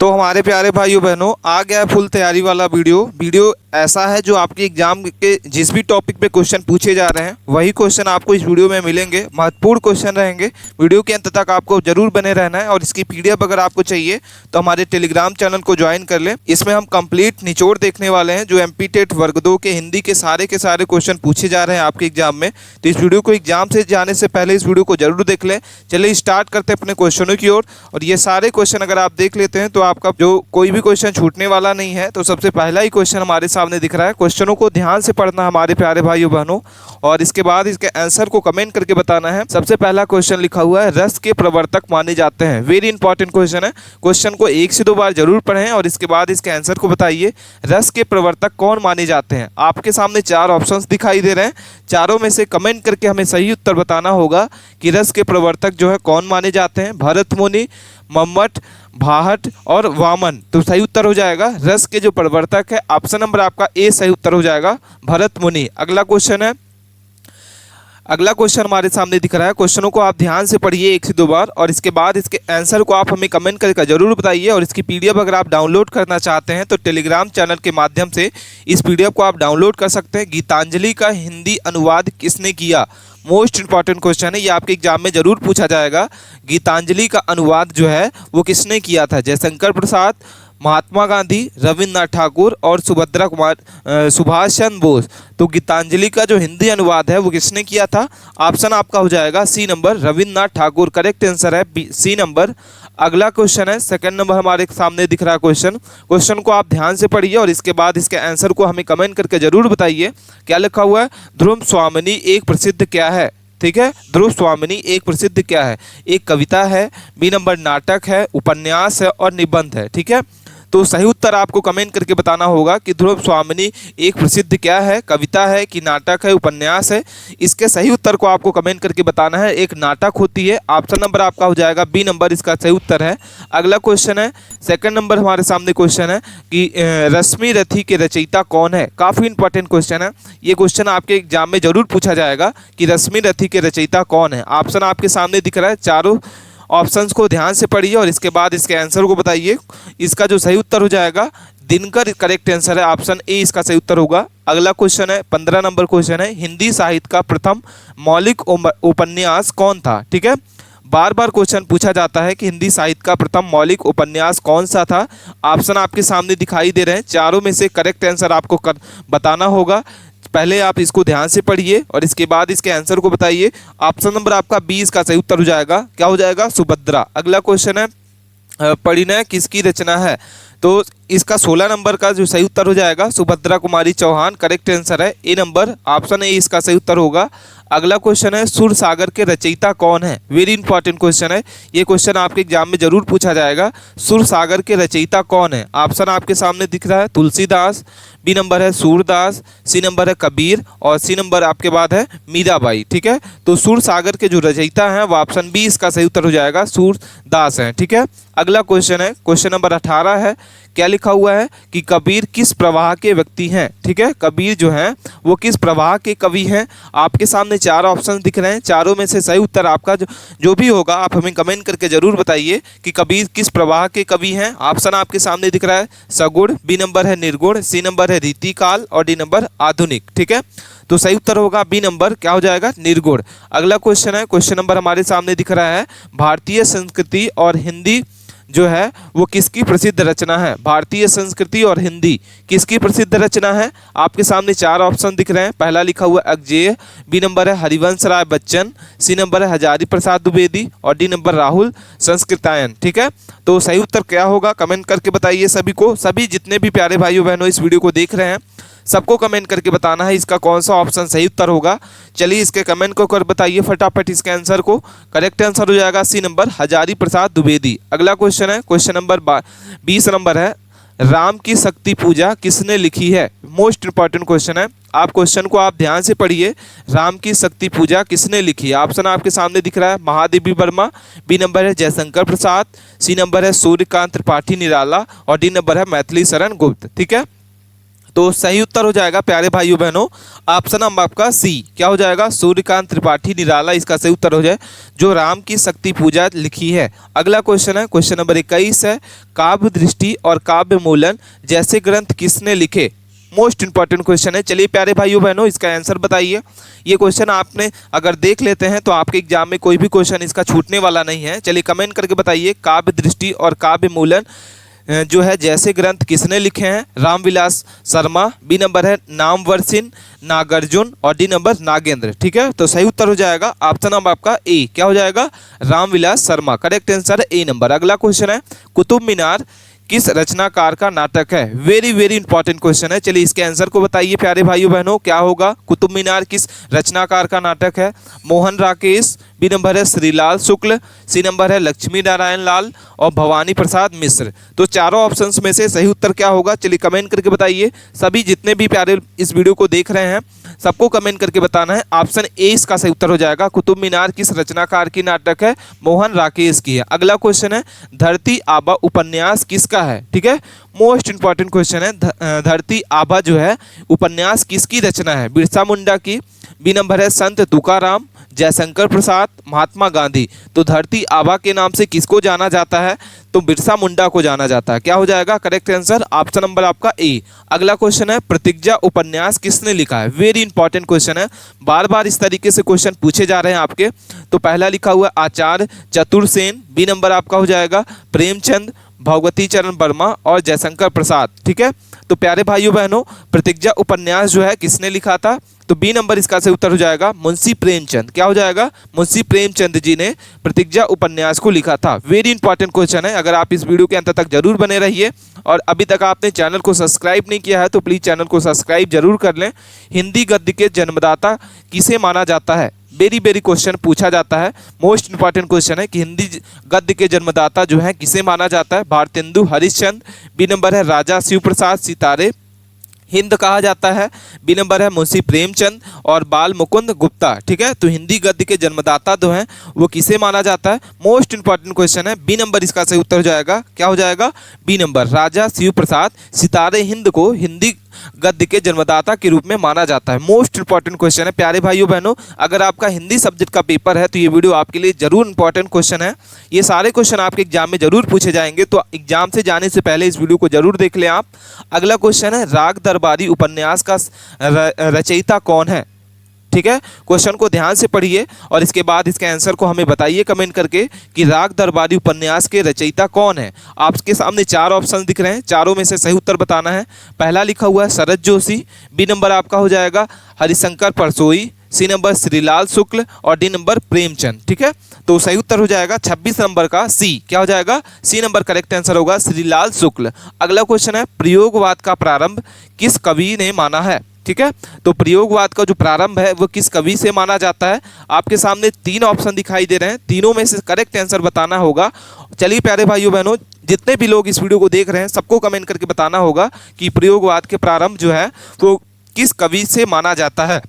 तो हमारे प्यारे भाइयों बहनों, आ गया है फुल तैयारी वाला वीडियो ऐसा है जो आपके एग्जाम के जिस भी टॉपिक पे क्वेश्चन पूछे जा रहे हैं वही क्वेश्चन आपको इस वीडियो में मिलेंगे। महत्वपूर्ण क्वेश्चन रहेंगे। वीडियो के अंत तक आपको जरूर बने रहना है और इसकी पीडीएफ अगर आपको चाहिए तो हमारे टेलीग्राम चैनल को ज्वाइन कर लें। इसमें हम कंप्लीट निचोड़ देखने वाले हैं जो एमपी टेट वर्ग 2 के हिंदी के सारे क्वेश्चन पूछे जा रहे हैं आपके एग्जाम में। तो इस वीडियो को एग्जाम से जाने से पहले इस वीडियो को जरूर देख लें। चलिए स्टार्ट करते हैं अपने क्वेश्चनों की ओर। और ये सारे क्वेश्चन अगर आप देख लेते हैं तो आपका जो कोई भी क्वेश्चन छूटने वाला नहीं है। तो सबसे पहला ही क्वेश्चन हमारे सामने दिख रहा है। क्वेश्चनों को ध्यान से पढ़ना हमारे प्यारे भाइयों बहनों, और इसके बाद इसके आंसर को कमेंट करके बताना है। सबसे पहला क्वेश्चन लिखा हुआ है, रस के प्रवर्तक माने जाते हैं। वेरी इंपॉर्टेंट क्वेश्चन है। क्वेश्चन को 1 से 2 बार जरूर पढ़ें और इसके बाद इसके आंसर को बताइए। रस के प्रवर्तक कौन माने जाते हैं? आपके सामने 4 ऑप्शंस दिखाई दे रहे हैं। चारों में से कमेंट करके हमें सही उत्तर बताना होगा कि रस के प्रवर्तक जो है कौन माने जाते हैं। भरत मुनि, मम्मट, भाहट और वामन। तो सही उत्तर हो जाएगा रस के जो प्रवर्तक है, ऑप्शन नंबर आपका ए सही उत्तर हो जाएगा, भरत मुनि। अगला क्वेश्चन है, अगला क्वेश्चन हमारे सामने दिख रहा है। क्वेश्चनों को आप ध्यान से पढ़िए 1 से 2 बार और इसके बाद इसके आंसर को आप हमें कमेंट करके जरूर बताइए। और इसकी पीडीएफ अगर आप डाउनलोड करना चाहते हैं तो टेलीग्राम चैनल के माध्यम से इस पीडीएफ को आप डाउनलोड कर सकते हैं। गीतांजलि का हिंदी अनुवाद किसने किया? मोस्ट इंपॉर्टेंट क्वेश्चन है, ये आपके एग्जाम में जरूर पूछा जाएगा। गीतांजलि का अनुवाद जो है वो किसने किया था? जयशंकर प्रसाद, महात्मा गांधी, रविन्द्रनाथ ठाकुर और सुभाष चंद्र बोस। तो गीतांजलि का जो हिंदी अनुवाद है वो किसने किया था? ऑप्शन आपका हो जाएगा C number, Rabindranath Thakur. Correct answer है सी नंबर। अगला क्वेश्चन है, सेकंड नंबर हमारे सामने दिख रहा है क्वेश्चन को आप ध्यान से पढ़िए और इसके बाद इसके आंसर को हमें कमेंट करके जरूर बताइए। क्या लिखा हुआ है? ध्रुव स्वामिनी एक प्रसिद्ध क्या है? ठीक है, ध्रुव स्वामिनी एक प्रसिद्ध क्या है? एक कविता है, बी नंबर नाटक है, उपन्यास है और निबंध है। ठीक है, तो सही उत्तर आपको कमेंट करके बताना होगा कि ध्रुव स्वामिनी एक प्रसिद्ध क्या है? कविता है कि नाटक है, उपन्यास है? इसके सही उत्तर को आपको कमेंट करके बताना है। एक नाटक होती है। ऑप्शन नंबर आपका हो जाएगा बी नंबर, इसका सही उत्तर है। अगला क्वेश्चन है, सेकंड नंबर हमारे सामने क्वेश्चन है कि रश्मि रथी के रचयिता कौन है? काफ़ी इंपॉर्टेंट क्वेश्चन है। ये क्वेश्चन आपके एग्जाम में जरूर पूछा जाएगा कि रश्मि रथी के रचयिता कौन है। ऑप्शन आपके सामने दिख रहा है। चारों ऑप्शंस को ध्यान से पढ़िए और इसके बाद इसके आंसर को बताइए। इसका जो सही उत्तर हो जाएगा दिनकर करेक्ट आंसर है, ऑप्शन ए इसका सही उत्तर होगा। अगला क्वेश्चन है, 15 नंबर क्वेश्चन है, हिंदी साहित्य का प्रथम मौलिक उपन्यास कौन था? ठीक है, बार बार क्वेश्चन पूछा जाता है कि हिंदी साहित्य का प्रथम मौलिक उपन्यास कौन सा था। ऑप्शन आपके सामने दिखाई दे रहे हैं। चारों में से करेक्ट आंसर आपको बताना होगा। पहले आप इसको ध्यान से पढ़िए और इसके बाद इसके आंसर को बताइए। ऑप्शन नंबर आपका 20 का सही उत्तर हो जाएगा। क्या हो जाएगा? सुभद्रा। अगला क्वेश्चन है, परिणय किसकी रचना है? तो इसका 16 नंबर का जो सही उत्तर हो जाएगा सुभद्रा कुमारी चौहान। करेक्ट आंसर है ए नंबर, ऑप्शन ए इसका सही उत्तर होगा। अगला क्वेश्चन है, सुरसागर के रचयिता कौन है? वेरी इंपॉर्टेंट क्वेश्चन है। ये क्वेश्चन आपके एग्जाम में जरूर पूछा जाएगा। सुरसागर के रचयिता कौन है? ऑप्शन आपके सामने दिख रहा है, तुलसीदास, बी नंबर है सूरदास, सी नंबर है कबीर और सी नंबर आपके बाद है मीराबाई। ठीक है, तो सुरसागर के जो रचयिता हैं वो ऑप्शन बी इसका सही उत्तर हो जाएगा, सूरदास हैं। ठीक है, अगला क्वेश्चन है, क्वेश्चन नंबर 18 है। क्या लिखा हुआ है कि कबीर किस प्रवाह के व्यक्ति हैं? ठीक है, कबीर जो हैं वो किस प्रवाह के कवि हैं? आपके सामने 4 ऑप्शन दिख रहे हैं। चारों में से सही उत्तर आपका जो भी होगा आप हमें कमेंट करके जरूर बताइए कि कबीर किस प्रवाह के कवि हैं। ऑप्शन आपके सामने दिख रहा है सगुण, बी नंबर है निर्गुण, सी नंबर है रीतिकाल और डी नंबर आधुनिक। ठीक है, तो सही उत्तर होगा बी नंबर, क्या हो जाएगा? निर्गुण। अगला क्वेश्चन है, क्वेश्चन नंबर हमारे सामने दिख रहा है, भारतीय संस्कृति और हिंदी जो है वो किसकी प्रसिद्ध रचना है? भारतीय संस्कृति और हिंदी किसकी प्रसिद्ध रचना है? आपके सामने 4 ऑप्शन दिख रहे हैं। पहला लिखा हुआ अज्ञेय, बी नंबर है हरिवंश राय बच्चन, सी नंबर है हजारी प्रसाद द्विवेदी और डी नंबर राहुल संस्कृतायन। ठीक है, तो सही उत्तर क्या होगा कमेंट करके बताइए सभी को। सभी जितने भी प्यारे भाइयों बहनों इस वीडियो को देख रहे हैं सबको कमेंट करके बताना है इसका कौन सा ऑप्शन सही उत्तर होगा। चलिए इसके कमेंट को कर बताइए फटाफट इसके आंसर को। करेक्ट आंसर हो जाएगा सी नंबर, हजारी प्रसाद द्विवेदी। अगला क्वेश्चन है, क्वेश्चन नंबर 20 नंबर है, राम की शक्ति पूजा किसने लिखी है? मोस्ट इंपॉर्टेंट क्वेश्चन है। आप क्वेश्चन को आप ध्यान से पढ़िए। राम की शक्ति पूजा किसने लिखी है? ऑप्शन आपके सामने दिख रहा है, महादेवी वर्मा, बी नंबर है जयशंकर प्रसाद, सी नंबर है सूर्यकांत त्रिपाठी निराला और डी नंबर है मैथिली शरण गुप्त। ठीक है, तो सही उत्तर हो जाएगा प्यारे भाइयों बहनों ऑप्शन नंबर आपका सी। क्या हो जाएगा? सूर्यकांत त्रिपाठी निराला इसका सही उत्तर हो जाए, जो राम की शक्ति पूजा लिखी है। अगला क्वेश्चन है, क्वेश्चन नंबर 21 है, काव्य दृष्टि और काव्य मूलन जैसे ग्रंथ किसने लिखे? मोस्ट इंपॉर्टेंट क्वेश्चन है। चलिए प्यारे भाइयों बहनों इसका आंसर बताइए। ये क्वेश्चन आपने अगर देख लेते हैं तो आपके एग्जाम में कोई भी क्वेश्चन इसका छूटने वाला नहीं है। चलिए कमेंट करके बताइए, काव्य दृष्टि और काव्य मूलन जो है जैसे ग्रंथ किसने लिखे हैं? रामविलास शर्मा, बी नंबर है नामवर-सिंह, नागार्जुन और डी नंबर नागेंद्र। ठीक है, तो सही उत्तर हो जाएगा ऑप्शन नंबर आपका ए। क्या हो जाएगा? रामविलास शर्मा। करेक्ट आंसर है ए नंबर। अगला क्वेश्चन है, कुतुब मीनार किस रचनाकार का नाटक है? वेरी वेरी इंपॉर्टेंट क्वेश्चन है। चलिए इसके आंसर को बताइए प्यारे भाइयों बहनों, क्या होगा? कुतुब मीनार किस रचनाकार का नाटक है? मोहन राकेश, बी नंबर है श्रीलाल शुक्ल, सी नंबर है लक्ष्मी नारायण लाल और भवानी प्रसाद मिश्र। तो चारों ऑप्शंस में से सही उत्तर क्या होगा? चलिए कमेंट करके बताइए। सभी जितने भी प्यारे इस वीडियो को देख रहे हैं सबको कमेंट करके बताना है। ऑप्शन ए इसका सही उत्तर हो जाएगा। कुतुब मीनार किस रचनाकार की नाटक है? मोहन राकेश की है। अगला क्वेश्चन है, धरती आबा उपन्यास किसका है? ठीक है, मोस्ट इंपॉर्टेंट क्वेश्चन है। धरती आबा जो है उपन्यास किसकी रचना है? बिरसा मुंडा की, बी नंबर है संत तुकाराम, जयशंकर प्रसाद, महात्मा गांधी। तो धरती आबा के नाम से किसको जाना जाता है? तो बिरसा मुंडा को जाना जाता है। क्या हो जाएगा? करेक्ट आंसर ऑप्शन नंबर आपका ए। अगला क्वेश्चन है, प्रतिज्ञा उपन्यास किसने लिखा है? वेरी इंपॉर्टेंट क्वेश्चन है, बार बार इस तरीके से क्वेश्चन पूछे जा रहे हैं आपके। तो पहला लिखा हुआ आचार्य चतुर्सेन, बी नंबर आपका हो जाएगा प्रेमचंद, भगवती चरण वर्मा और जयशंकर प्रसाद। ठीक है, तो प्यारे भाइयों बहनों प्रतिज्ञा उपन्यास जो है किसने लिखा था? तो बी नंबर इसका सही उत्तर हो जाएगा मुंशी प्रेमचंद। क्या हो जाएगा? मुंशी प्रेमचंद जी ने प्रतिज्ञा उपन्यास को लिखा था। वेरी इंपॉर्टेंट क्वेश्चन है। अगर आप इस वीडियो के अंत तक जरूर बने रहिए और अभी तक आपने चैनल को सब्सक्राइब नहीं किया है तो प्लीज़ चैनल को सब्सक्राइब जरूर कर लें। हिंदी गद्य के जन्मदाता किसे माना जाता है? वेरी वेरी क्वेश्चन पूछा जाता है। मोस्ट इंपॉर्टेंट क्वेश्चन है कि हिंदी गद्य के जन्मदाता जो है किसे माना जाता है? भारतेंदु हरिश्चंद्र, बी नंबर है राजा शिव प्रसाद सितारे हिंद कहा जाता है, बी नंबर है मुंशी प्रेमचंद और बाल मुकुंद गुप्ता। ठीक है, तो हिंदी गद्य के जन्मदाता जो हैं वो किसे माना जाता है? मोस्ट इंपॉर्टेंट क्वेश्चन है, बी नंबर इसका सही उत्तर हो जाएगा। क्या हो जाएगा? बी नंबर राजा शिव प्रसाद सितारे हिंद को हिंदी गद्य के जन्मदाता के रूप में माना जाता है। मोस्ट इंपॉर्टेंट क्वेश्चन है प्यारे भाइयों बहनों। अगर आपका हिंदी सब्जेक्ट का पेपर है तो ये वीडियो आपके लिए जरूर इंपॉर्टेंट क्वेश्चन है। ये सारे क्वेश्चन आपके एग्जाम में जरूर पूछे जाएंगे, तो एग्जाम से जाने से पहले इस वीडियो को जरूर देख लें आप। अगला क्वेश्चन है, राग दरबारी उपन्यास का रचयिता कौन है? ठीक है, क्वेश्चन को ध्यान से पढ़िए और इसके बाद इसके आंसर को हमें बताइए कमेंट करके कि राग दरबारी उपन्यास के रचयिता कौन है। आपके सामने चार ऑप्शन दिख रहे हैं, चारों में से सही उत्तर बताना है। पहला लिखा हुआ है शरद जोशी, बी नंबर आपका हो जाएगा हरिशंकर परसोई, सी नंबर श्रीलाल शुक्ल और डी नंबर प्रेमचंद। ठीक है, तो सही उत्तर हो जाएगा 26 नंबर का सी। क्या हो जाएगा? सी नंबर करेक्ट आंसर होगा श्रीलाल शुक्ल। अगला क्वेश्चन है, प्रयोगवाद का प्रारंभ किस कवि ने माना है? ठीक है, तो प्रयोगवाद का जो प्रारंभ है वो किस कवि से माना जाता है? आपके सामने तीन ऑप्शन दिखाई दे रहे हैं, तीनों में से करेक्ट आंसर बताना होगा। चलिए प्यारे भाइयों बहनों, जितने भी लोग इस वीडियो को देख रहे हैं सबको कमेंट करके बताना होगा कि प्रयोगवाद के प्रारंभ जो है वो किस कवि से माना जाता है।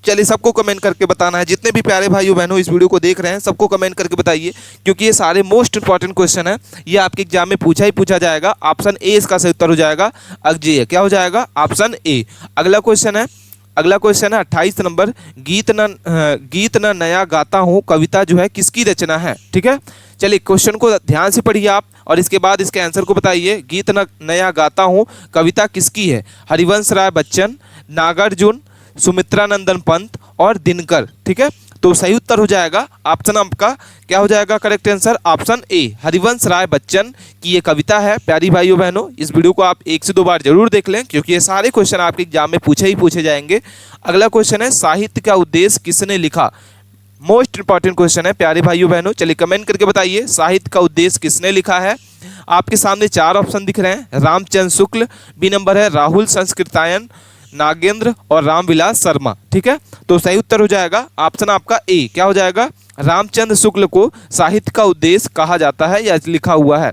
चलिए सबको कमेंट करके बताना है। जितने भी प्यारे भाइयों बहनों इस वीडियो को देख रहे हैं सबको कमेंट करके बताइए, क्योंकि ये सारे मोस्ट इंपॉर्टेंट क्वेश्चन है, ये आपके एग्जाम में पूछा ही पूछा जाएगा। ऑप्शन ए इसका सही उत्तर हो जाएगा अगजेय। क्या हो जाएगा? Option A. अगला क्वेश्चन है 28 नंबर, गीत न नया गाता हूँ कविता जो है किसकी रचना है? ठीक है, चलिए क्वेश्चन को ध्यान से पढ़िए आप और इसके बाद इसके आंसर को बताइए। गीत न नया गाता हूँ कविता किसकी है? हरिवंश राय बच्चन, नागार्जुन, सुमित्रा नंदन पंत और दिनकर। ठीक है, तो सही उत्तर हो जाएगा ऑप्शन आपका क्या हो जाएगा? Correct answer option A, Harivansh Rai Bachchan की ये कविता है। प्यारी भाइयों बहनों, इस वीडियो को आप 1 से 2 बार जरूर देख लें, क्योंकि ये सारे क्वेश्चन आपके एग्जाम में पूछे ही पूछे जाएंगे। अगला क्वेश्चन है, साहित्य का उद्देश्य किसने लिखा? मोस्ट इंपॉर्टेंट क्वेश्चन है प्यारे भाइयों बहनों। चलिए कमेंट करके बताइए, साहित्य का उद्देश्य किसने लिखा है? आपके सामने चार ऑप्शन दिख रहे हैं, रामचंद्र शुक्ल, बी नंबर है राहुल संस्कृतायन, नागेंद्र और रामविलास शर्मा। ठीक है, तो सही उत्तर हो जाएगा ऑप्शन आपका ए। क्या हो जाएगा? रामचंद्र शुक्ल को साहित्य का उद्देश्य कहा जाता है या लिखा हुआ है।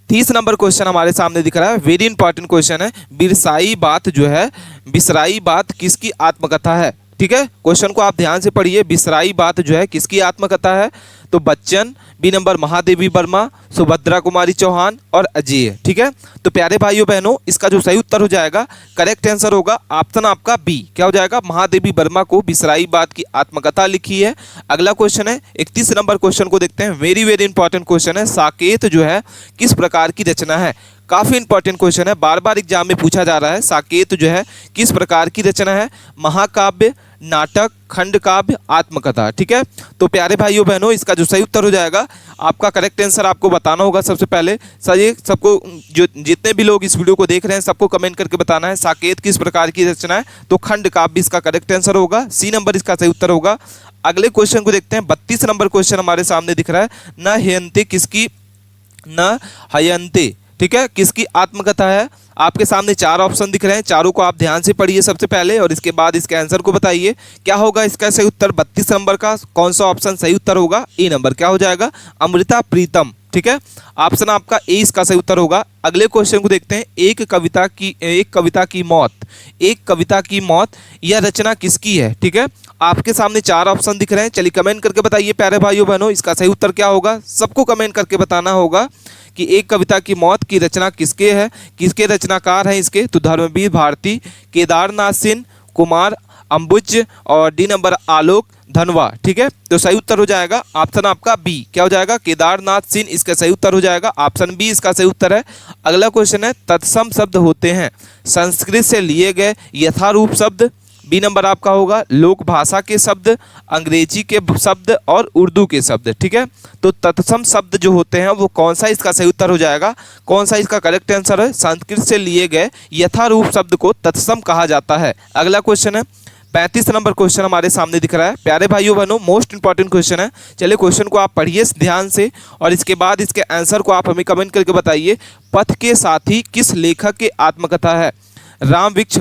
30 नंबर क्वेश्चन हमारे सामने दिख रहा है, वेरी इंपॉर्टेंट क्वेश्चन है। बिरसाई बात जो है, बिसराई बात किसकी आत्मकथा है? ठीक है, क्वेश्चन को आप ध्यान से पढ़िए। बिसराई बात जो है किसकी आत्मकथा है? तो बच्चन, बी नंबर महादेवी वर्मा, सुभद्रा कुमारी चौहान और अजय। ठीक है, तो प्यारे भाइयों बहनों, इसका जो सही उत्तर हो जाएगा, करेक्ट आंसर होगा ऑप्शन आपका बी। क्या हो जाएगा? महादेवी वर्मा को बिसराई बात की आत्मकथा लिखी है। अगला क्वेश्चन है 31 नंबर क्वेश्चन को देखते हैं। वेरी वेरी इंपॉर्टेंट क्वेश्चन है। साकेत जो है किस प्रकार की रचना है? काफी इंपॉर्टेंट क्वेश्चन है, बार बार एग्जाम में पूछा जा रहा है। साकेत जो है किस प्रकार की रचना है? महाकाव्य, नाटक, खंड काव्य, आत्मकथा। ठीक है, तो प्यारे भाइयों बहनों, इसका जो सही उत्तर हो जाएगा, आपका करेक्ट आंसर आपको बताना होगा। सबसे पहले सर सबको, जो जितने भी लोग इस वीडियो को देख रहे हैं, सबको कमेंट करके बताना है साकेत किस प्रकार की रचना है। तो खंड काव्य इसका करेक्ट आंसर होगा, सी नंबर इसका सही उत्तर होगा। अगले क्वेश्चन को देखते हैं। 32 नंबर क्वेश्चन हमारे सामने दिख रहा है। न हयन्ते किसकी, न हयन्ते, ठीक है, किसकी आत्मकथा है? आपके सामने 4 ऑप्शन दिख रहे हैं, चारों को आप ध्यान से पढ़िए सबसे पहले, और इसके बाद इसके आंसर को बताइए। क्या होगा इसका सही उत्तर? 32 नंबर का कौन सा ऑप्शन सही उत्तर होगा? ए नंबर। क्या हो जाएगा? अमृता प्रीतम। ठीक है, ऑप्शन आपका ए इसका सही उत्तर होगा। अगले क्वेश्चन को देखते हैं। एक कविता की मौत, एक कविता की मौत, यह रचना किसकी है? ठीक है, आपके सामने 4 ऑप्शन दिख रहे हैं। चलिए कमेंट करके बताइए प्यारे भाइयों बहनों, इसका सही उत्तर क्या होगा? सबको कमेंट करके बताना होगा कि एक कविता की मौत की रचना किसके है, किसके रचनाकार हैं इसके? तो धर्मवीर भारती, केदारनाथ सिंह, कुमार अंबुज और डी नंबर आलोक धनवा। ठीक है, तो सही उत्तर हो जाएगा ऑप्शन आपका बी। क्या हो जाएगा? केदारनाथ सिंह इसका सही उत्तर हो जाएगा, ऑप्शन बी इसका सही उत्तर है। अगला क्वेश्चन है। तत्सम शब्द होते हैं संस्कृत से लिए गए यथारूप शब्द, बी नंबर आपका होगा लोक भाषा के शब्द, अंग्रेजी के शब्द और उर्दू के शब्द। ठीक है, तो तत्सम शब्द जो होते हैं वो कौन सा इसका सही उत्तर हो जाएगा? कौन सा इसका करेक्ट आंसर है? संस्कृत से लिए गए यथारूप शब्द को तत्सम कहा जाता है। अगला क्वेश्चन है 35 नंबर क्वेश्चन हमारे सामने दिख रहा है। प्यारे भाइयों बहनों, मोस्ट इंपॉर्टेंट क्वेश्चन है। चलिए क्वेश्चन को आप पढ़िए ध्यान से, और इसके बाद इसके आंसर को आप हमें कमेंट करके बताइए। पथ के साथी किस लेखक की आत्मकथा है? राम वृक्ष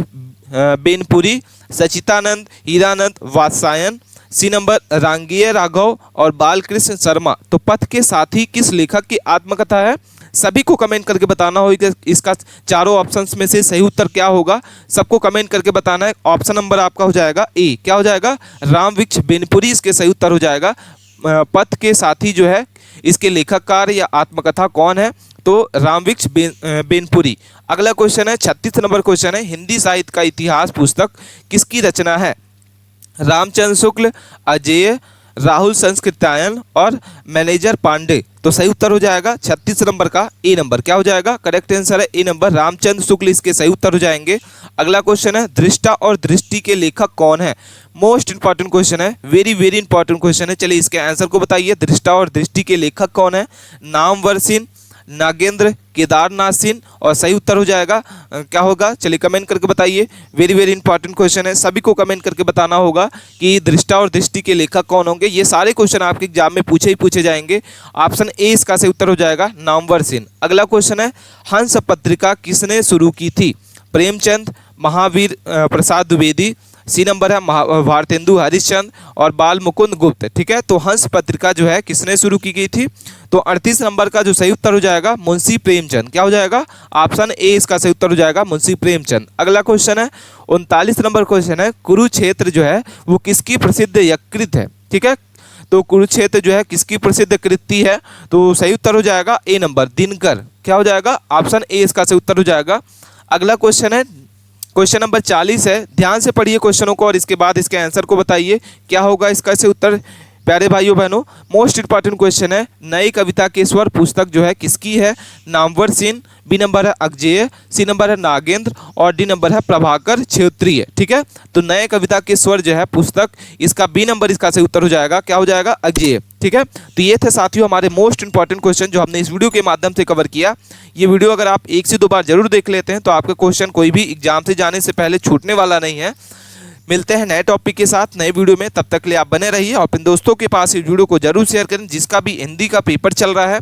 बेनपुरी, सचितानंद, हीरानंद वात्सायन, सी नंबर रांगीय राघव और बालकृष्ण शर्मा। तो पथ के साथी किस लेखक की आत्मकथा है? सभी को कमेंट करके बताना होगा इसका चारों ऑप्शंस में से सही उत्तर क्या होगा। सबको कमेंट करके बताना है। ऑप्शन नंबर आपका हो जाएगा ए। क्या हो जाएगा? राम वृक्ष बेनपुरी इसके सही उत्तर हो जाएगा। पथ के साथी जो है इसके लेखककार या आत्मकथा कौन है? तो रामवृक्ष बेनपुरी। अगला क्वेश्चन है 36 नंबर क्वेश्चन है। हिंदी साहित्य का इतिहास पुस्तक किसकी रचना है? रामचंद्र शुक्ल, अजय, राहुल संस्कृतायन और मैनेजर पांडे। तो सही उत्तर हो जाएगा 36 नंबर का ए नंबर। क्या हो जाएगा? करेक्ट आंसर है ए नंबर, रामचंद्र शुक्ल इसके सही उत्तर हो जाएंगे। अगला क्वेश्चन है। दृष्टा और दृष्टि के लेखक कौन है? मोस्ट इंपॉर्टेंट क्वेश्चन है, वेरी वेरी इंपॉर्टेंट क्वेश्चन है। चलिए इसके आंसर को बताइए। दृष्टा और दृष्टि के लेखक कौन है? नामवर सिंह, नागेंद्र, केदारनाथ सिंह और सही उत्तर हो जाएगा क्या होगा? चलिए कमेंट करके बताइए। वेरी वेरी इंपॉर्टेंट क्वेश्चन है, सभी को कमेंट करके बताना होगा कि दृष्टा और दृष्टि के लेखक कौन होंगे। ये सारे क्वेश्चन आपके एग्जाम में पूछे जाएंगे। ऑप्शन ए इसका सही उत्तर हो जाएगा, नामवर सिंह। अगला क्वेश्चन है। हंस पत्रिका किसने शुरू की थी? प्रेमचंद, महावीर प्रसाद द्विवेदी, सी नंबर है भारतेंदु हरिश्चंद्र और बाल मुकुंद गुप्त। ठीक है, तो हंस पत्रिका जो है किसने शुरू की गई थी? तो 38 नंबर का जो सही उत्तर हो जाएगा मुंशी प्रेमचंद। क्या हो जाएगा? ऑप्शन ए इसका सही उत्तर हो जाएगा, मुंशी प्रेमचंद। अगला क्वेश्चन है 39 नंबर क्वेश्चन है। कुरुक्षेत्र जो है वो किसकी प्रसिद्ध यकृत है? ठीक है, तो कुरुक्षेत्र जो है किसकी प्रसिद्ध कृति है? तो सही उत्तर हो जाएगा ए नंबर, दिनकर। क्या हो जाएगा? ऑप्शन ए इसका सही उत्तर हो जाएगा। अगला क्वेश्चन है क्वेश्चन नंबर 40 है। ध्यान से पढ़िए क्वेश्चनों को और इसके बाद इसके आंसर को बताइए क्या होगा इसका सही उत्तर। प्यारे भाइयों बहनों, मोस्ट इंपॉर्टेंट क्वेश्चन है। नई कविता के स्वर पुस्तक जो है किसकी है? नामवर सिंह, बी नंबर है अजय, सी नंबर है नागेंद्र और डी नंबर है प्रभाकर क्षेत्रीय। ठीक है, तो नए कविता के स्वर जो है पुस्तक, इसका बी नंबर इसका सही उत्तर हो जाएगा। क्या हो जाएगा? अजय। ठीक है, तो ये थे साथियों हमारे मोस्ट इंपॉर्टेंट क्वेश्चन जो हमने इस वीडियो के माध्यम से कवर किया। ये वीडियो अगर आप 1 से 2 बार जरूर देख लेते हैं तो आपका क्वेश्चन कोई भी एग्जाम से जाने से पहले छूटने वाला नहीं है। मिलते हैं नए टॉपिक के साथ नए वीडियो में, तब तक के लिए आप बने रहिए और अपने दोस्तों के पास इस वीडियो को जरूर शेयर करें जिसका भी हिंदी का पेपर चल रहा है।